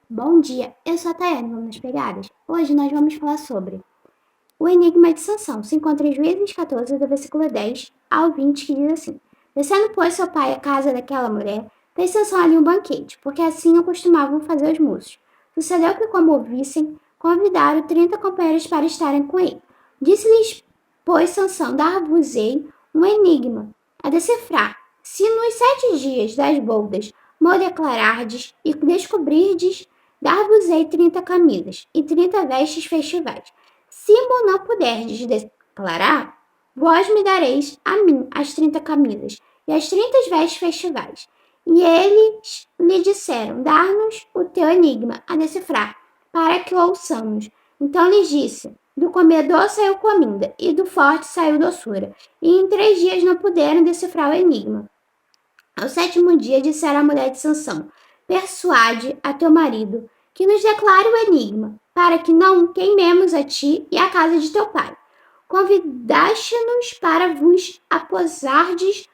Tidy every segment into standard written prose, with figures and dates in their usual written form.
Bom dia, eu sou a Tayane, vamos nas pegadas? Hoje nós vamos falar sobre o enigma de Sansão. Se encontra em Juízes 14, do versículo 10 ao 20, que diz assim: Descendo, pois, seu pai à casa daquela mulher, fez Sansão ali um banquete, porque assim o costumavam fazer os moços. Sucedeu que, como ouvissem, convidaram 30 companheiros para estarem com ele. Disse-lhes, pois, Sansão: Dar-vos-ei um enigma a decifrar. Se nos 7 dias das boldas mo declarardes e descobrirdes, dar-vos-ei 30 camisas e 30 vestes festivais. Se não puderdes declarar, vós me dareis a mim as 30 camisas e as 30 vestes festivais. E eles lhe disseram: Dar-nos o teu enigma a decifrar, para que o ouçamos. Então lhes disse: Do comedor saiu comida, e do forte saiu doçura. E em 3 dias não puderam decifrar o enigma. Ao 7º dia disseram à mulher de Sansão: Persuade a teu marido que nos declare o enigma, para que não queimemos a ti e a casa de teu pai. Convidaste-nos para vos apossardes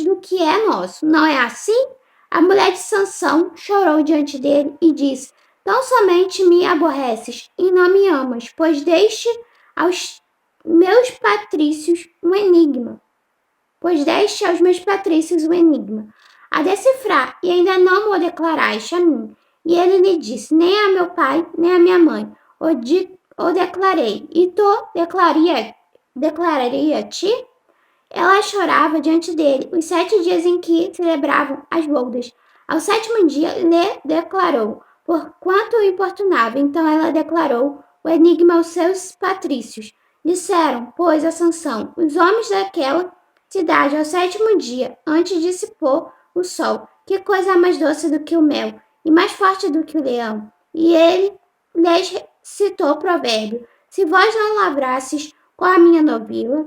do que é nosso. Não é assim? A mulher de Sansão chorou diante dele e disse: Tão somente me aborreces e não me amas, pois deste aos meus patrícios um enigma. Pois deste aos meus patrícios o enigma a decifrar, e ainda não me o declaraste a mim. E ele lhe disse: Nem a meu pai, nem a minha mãe o declarei, e tu declararia a ti? Ela chorava diante dele os 7 dias em que celebravam as boldas. Ao 7º dia lhe declarou, porquanto o importunava. Então ela declarou o enigma aos seus patrícios. Disseram, pois, a Sansão: Os homens daquela cidade ao 7º dia, antes de se pôr o sol: Que coisa mais doce do que o mel, e mais forte do que o leão. E ele lhes citou o provérbio: Se vós não lavrasses com a minha novila,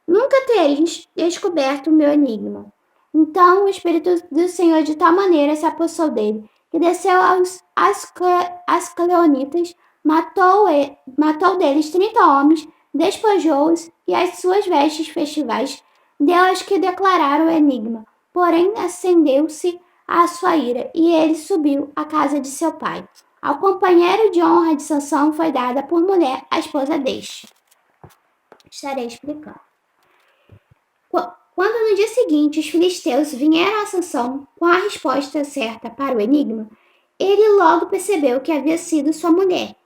nunca tereis descoberto o meu enigma. Então o Espírito do Senhor de tal maneira se apossou dele, que desceu aos Ascleonitas, matou deles 30 homens, despojou-os e as suas vestes festivais deu aos que declararam o enigma. Porém acendeu-se a sua ira, e ele subiu à casa de seu pai. Ao companheiro de honra de Sansão foi dada por mulher a esposa deste. Estarei explicando. Quando no dia seguinte os filisteus vieram a Sansão com a resposta certa para o enigma, ele logo percebeu que havia sido sua mulher.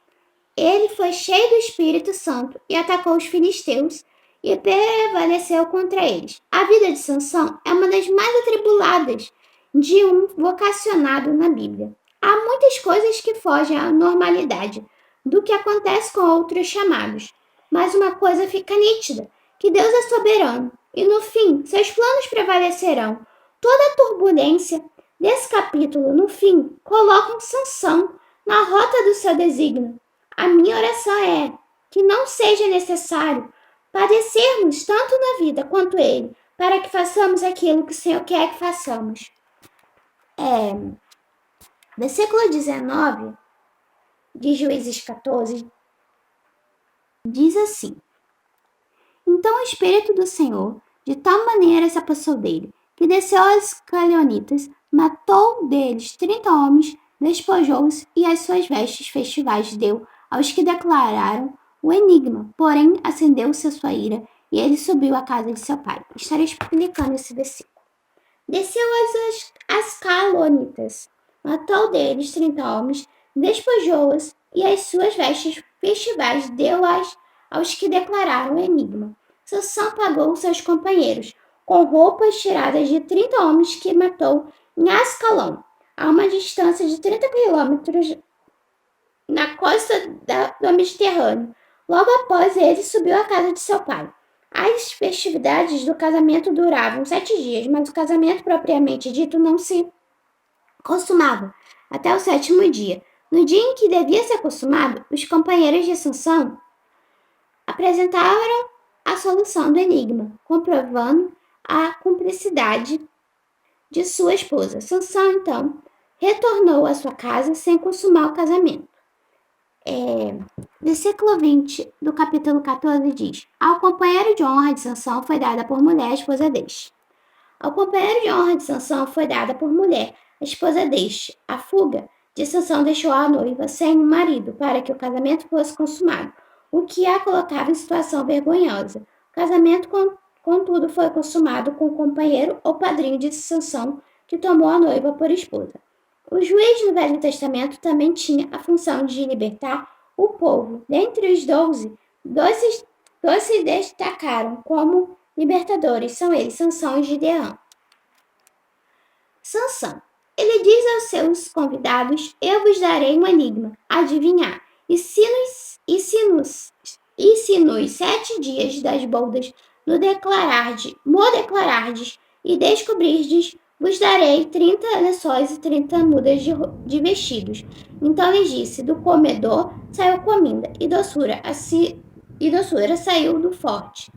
Ele foi cheio do Espírito Santo e atacou os filisteus e prevaleceu contra eles. A vida de Sansão é uma das mais atribuladas de um vocacionado na Bíblia. Há muitas coisas que fogem à normalidade do que acontece com outros chamados, mas uma coisa fica nítida, que Deus é soberano e no fim seus planos prevalecerão. Toda a turbulência desse capítulo, no fim, colocam Sansão na rota do seu desígnio. A minha oração é que não seja necessário padecermos tanto na vida quanto ele, para que façamos aquilo que o Senhor quer que façamos. Versículo 19 de Juízes 14 diz assim: Então o Espírito do Senhor de tal maneira se apossou dele, que desceu aos Caleonitas, matou deles 30 homens, despojou-os e as suas vestes festivais deu aos que declararam o enigma. Porém acendeu-se a sua ira, e ele subiu à casa de seu pai. Estarei explicando esse versículo. Desceu aos Ascalonitas, matou deles 30 homens, despojou-os e as suas vestes festivais deu aos que declararam o enigma. Sansão pagou seus companheiros com roupas tiradas de 30 homens que matou em Ascalon, a uma distância de 30 quilômetros na costa do Mediterrâneo. Logo após ele subiu à casa de seu pai. As festividades do casamento duravam 7 dias, mas o casamento propriamente dito não se consumava até o 7º dia. No dia em que devia ser consumado, os companheiros de Sansão apresentaram a solução do enigma, comprovando a cumplicidade de sua esposa. Sansão, então, retornou à sua casa sem consumar o casamento. Versículo 20 do capítulo 14 diz: Ao companheiro de honra de Sansão foi dada por mulher a esposa deste. Ao companheiro de honra de Sansão foi dada por mulher a esposa deste. A fuga de Sansão deixou a noiva sem um marido para que o casamento fosse consumado, o que a colocava em situação vergonhosa. O casamento, contudo, foi consumado com o companheiro ou padrinho de Sansão, que tomou a noiva por esposa. O juiz do Velho Testamento também tinha a função de libertar o povo. Dentre os 12, dois se destacaram como libertadores. São eles, Sansão e Gideão. Sansão. Ele diz aos seus convidados: eu vos darei um enigma, adivinhar. E se nos 7 dias das bodas mo declarardes e descobrirdes, vos darei 30 lençóis e 30 mudas de vestidos. Então lhes disse: do comedor saiu comida, e doçura saiu do forte.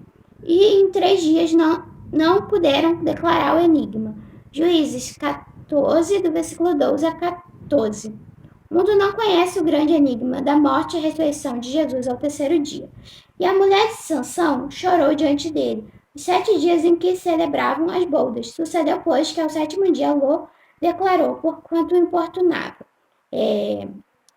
E em 3 dias não puderam declarar o enigma. Juízes 14, do versículo 12 a 14. O mundo não conhece o grande enigma da morte e ressurreição de Jesus ao 3º dia. E a mulher de Sansão chorou diante dele, os 7 dias em que celebravam as bodas. Sucedeu, pois, que ao 7º dia Ló declarou, porquanto o importunava.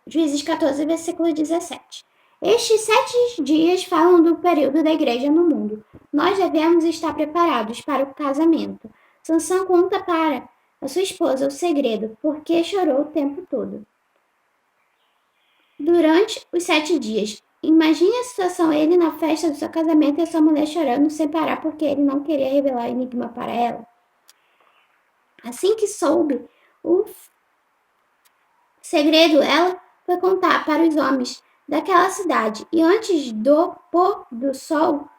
Juízes 14, versículo 17. Estes 7 dias falam do período da igreja no mundo. Nós devemos estar preparados para o casamento. Sansão conta para a sua esposa o segredo, porque chorou o tempo todo. Durante os 7 dias, imagine a situação: ele na festa do seu casamento e a sua mulher chorando sem parar porque ele não queria revelar o enigma para ela. Assim que soube o segredo, ela foi contar para os homens daquela cidade, e antes do pôr do sol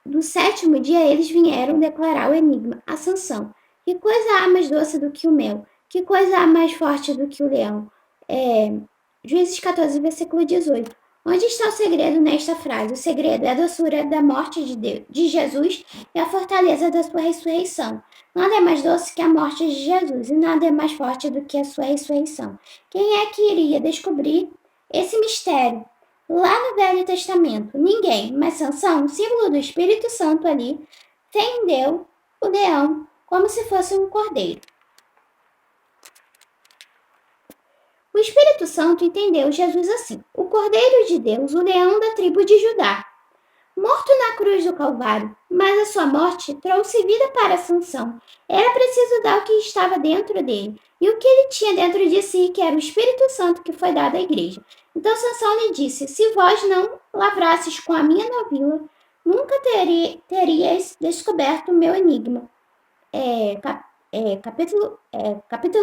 do 7º dia eles vieram declarar o enigma a Sansão. Que coisa há mais doce do que o mel? Que coisa há mais forte do que o leão? Juízes 14, versículo 18. Onde está o segredo nesta frase? O segredo é a doçura da morte de Jesus e a fortaleza da sua ressurreição. Nada é mais doce que a morte de Jesus e nada é mais forte do que a sua ressurreição. Quem é que iria descobrir esse mistério? Lá no Velho Testamento, ninguém, mas Sansão, símbolo do Espírito Santo ali, fendeu o leão como se fosse um cordeiro. O Espírito Santo entendeu Jesus assim: o Cordeiro de Deus, o leão da tribo de Judá, morto na cruz do Calvário, mas a sua morte trouxe vida para Sansão. Era preciso dar o que estava dentro dele, e o que ele tinha dentro de si, que era o Espírito Santo que foi dado à igreja. Então Sansão lhe disse: se vós não lavrasses com a minha novila, nunca terias descoberto o meu enigma. Capítulo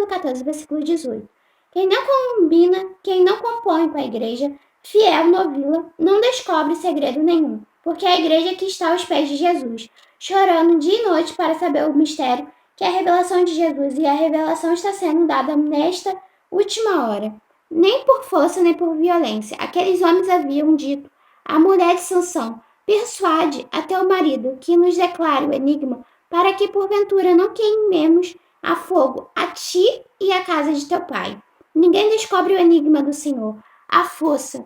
14, versículo 18. Quem não compõe com a igreja, fiel novila, não descobre segredo nenhum, porque é a igreja que está aos pés de Jesus, chorando dia e noite para saber o mistério, que é a revelação de Jesus, e a revelação está sendo dada nesta última hora. Nem por força, nem por violência. Aqueles homens haviam dito à mulher de Sansão: persuade a teu marido que nos declare o enigma, para que porventura não queimemos a fogo a ti e a casa de teu pai. Ninguém descobre o enigma do Senhor, a força,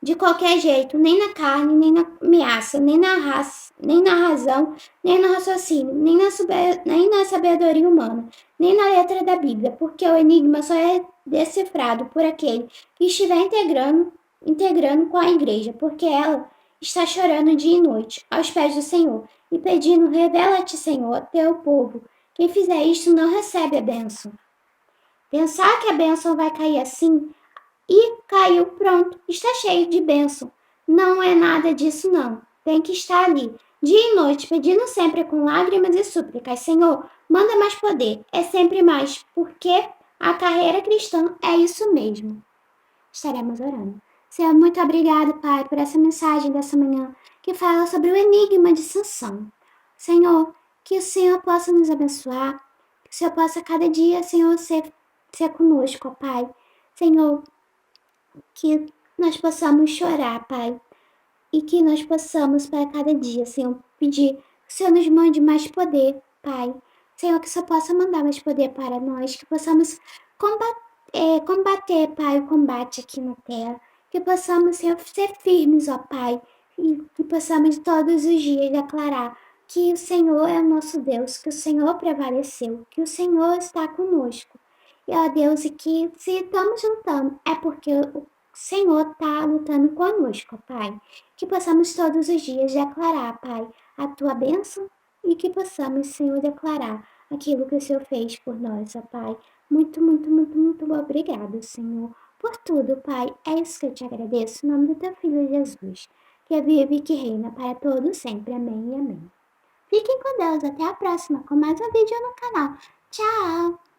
de qualquer jeito, nem na carne, nem na ameaça, nem na razão, nem no raciocínio, nem na sabedoria humana, nem na letra da Bíblia, porque o enigma só é decifrado por aquele que estiver integrando com a igreja, porque ela está chorando dia e noite aos pés do Senhor e pedindo: revela-te, Senhor, teu povo. Quem fizer isto não recebe a bênção. Pensar que a bênção vai cair assim, e caiu, pronto, está cheio de bênção. Não é nada disso, não. Tem que estar ali, dia e noite, pedindo sempre com lágrimas e súplicas: Senhor, manda mais poder, é sempre mais, porque a carreira cristã é isso mesmo. Estaremos orando. Senhor, muito obrigado, Pai, por essa mensagem dessa manhã, que fala sobre o enigma de Sansão. Senhor, que o Senhor possa nos abençoar, que o Senhor possa cada dia, Senhor, ser conosco, ó Pai. Senhor, que nós possamos chorar, Pai, e que nós possamos, para cada dia, Senhor, pedir que o Senhor nos mande mais poder, Pai. Senhor, que o Senhor possa mandar mais poder para nós, que possamos combater, Pai, o combate aqui na terra, que possamos, Senhor, ser firmes, ó Pai, e que possamos todos os dias declarar que o Senhor é o nosso Deus, que o Senhor prevaleceu, que o Senhor está conosco. E, ó Deus, e que se estamos lutando é porque o Senhor está lutando conosco, Pai. Que possamos todos os dias declarar, Pai, a tua bênção e que possamos, Senhor, declarar aquilo que o Senhor fez por nós, ó Pai. Muito, muito, muito, muito obrigado, Senhor, por tudo, Pai. É isso que eu te agradeço, em nome do teu Filho Jesus, que vive e que reina para todos sempre. Amém e amém. Fiquem com Deus, até a próxima com mais um vídeo no canal. Tchau!